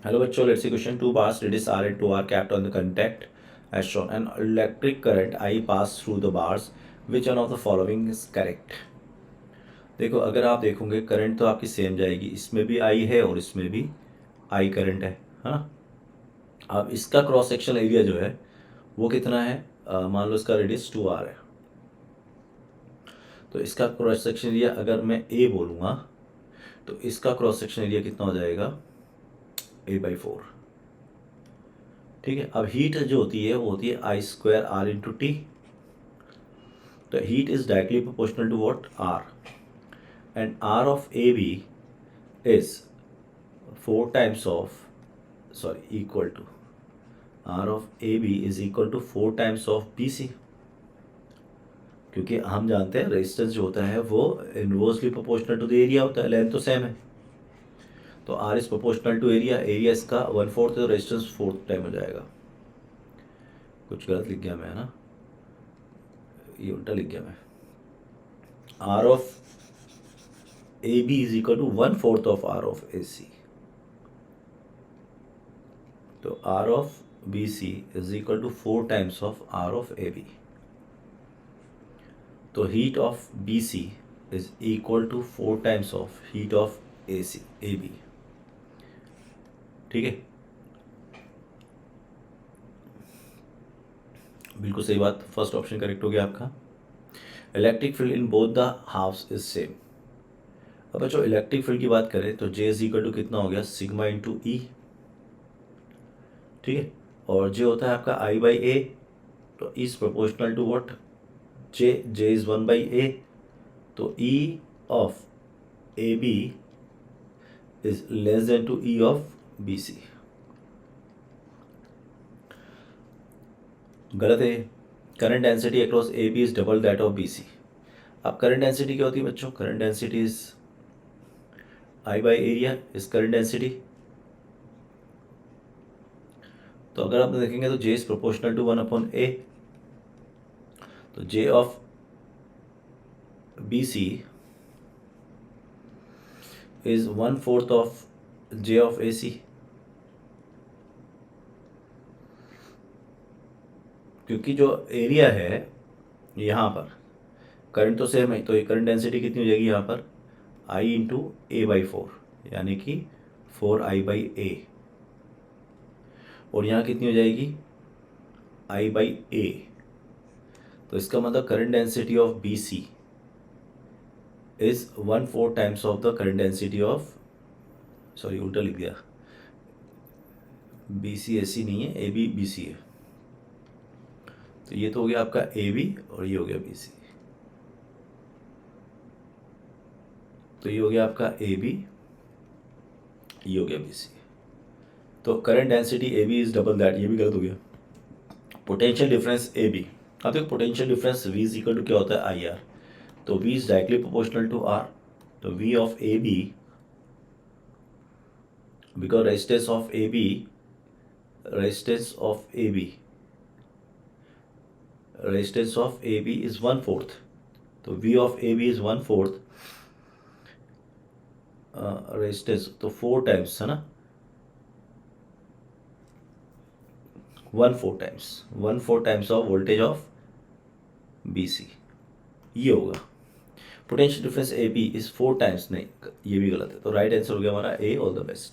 Hello बच्चों, let's see question. Two bars radius r and 2r capped on the contact as shown. An electric current I pass through the bars. Which one of the following is correct? देखो, अगर आप देखोगे current तो आपकी same जाएगी, इसमें भी आई है और इसमें भी आई करंट है ना. अब इसका क्रॉस सेक्शनल एरिया जो है वो कितना है, मान लो इसका रेडियस 2r है, तो इसका क्रॉस सेक्शन एरिया अगर मैं ए बोलूँगा तो इसका क्रॉस सेक्शन एरिया कितना हो जाएगा, a/4. ठीक है. अब हीट जो होती है वो होती है I²R×T. तो heat is directly proportional to what, R. And R of AB is 4 times of, sorry, equal to, R of AB is equal to 4 times of BC. क्योंकि हम जानते हैं रेजिस्टेंस जो होता है वो inversely proportional to the area होता है, लेंथ तो सेम है. तो R is proportional to area, area इसका 1/4 है तो रेजिस्टेंस 4 टाइम हो जाएगा. कुछ गलत लिख गया मैं, है ना, ये उल्टा लिख गया मैं. R of AB is equal to 1/4 of R of AC. तो R of BC is equal to 4 times of R of AB. तो heat of BC is equal to 4 times of heat of AB. ठीक है, बिल्कुल सही बात, first option correct हो गया आपका. Electric field in both the halves is same. अब बच्चों इलेक्ट्रिक फील्ड की बात करें तो जे इज इक्वल टू कितना हो गया, σ/E. ठीक है. और जे होता है आपका I/A. तो is proportional to what, J is 1/A. तो E of AB is less than two E ऑफ BC. गलत है. Current density across AB is double that of BC. अब करंट डेंसिटी क्या होती है बच्चों, करंट डेंसिटी इज I/एरिया इज करंट डेंसिटी. तो अगर आप देखेंगे तो J is proportional to 1/A. तो J of BC is 1/4 of J of AC. क्योंकि जो एरिया है यहाँ पर करंट तो सेम है, तो ये करंट डेंसिटी कितनी हो जाएगी यहाँ पर, I×A/4, यानी कि 4I/A. और यहाँ कितनी हो जाएगी, I/A. तो इसका मतलब current density of BC is 1/4 times of the current density of, sorry उल्टा लिख दिया, BC AC नहीं है, AB BC है. तो ये तो हो गया आपका AB और ये हो गया BC. तो ये हो गया आपका AB, ये हो गया BC. तो current density AB is double that, ये भी गलत हो गया. Potential difference AB. अब देखो potential difference V is equal to क्या होता है, IR. तो V is directly proportional to R. तो V of AB, because resistance of AB is 1/4. तो V of AB is 1/4 resistance, तो 4 टाइम्स है ना, 1/4 times of voltage of BC. ये होगा. Potential difference AB is 4 times, नहीं ये भी गलत है. तो राइट आंसर हो गया हमारा A. All the best.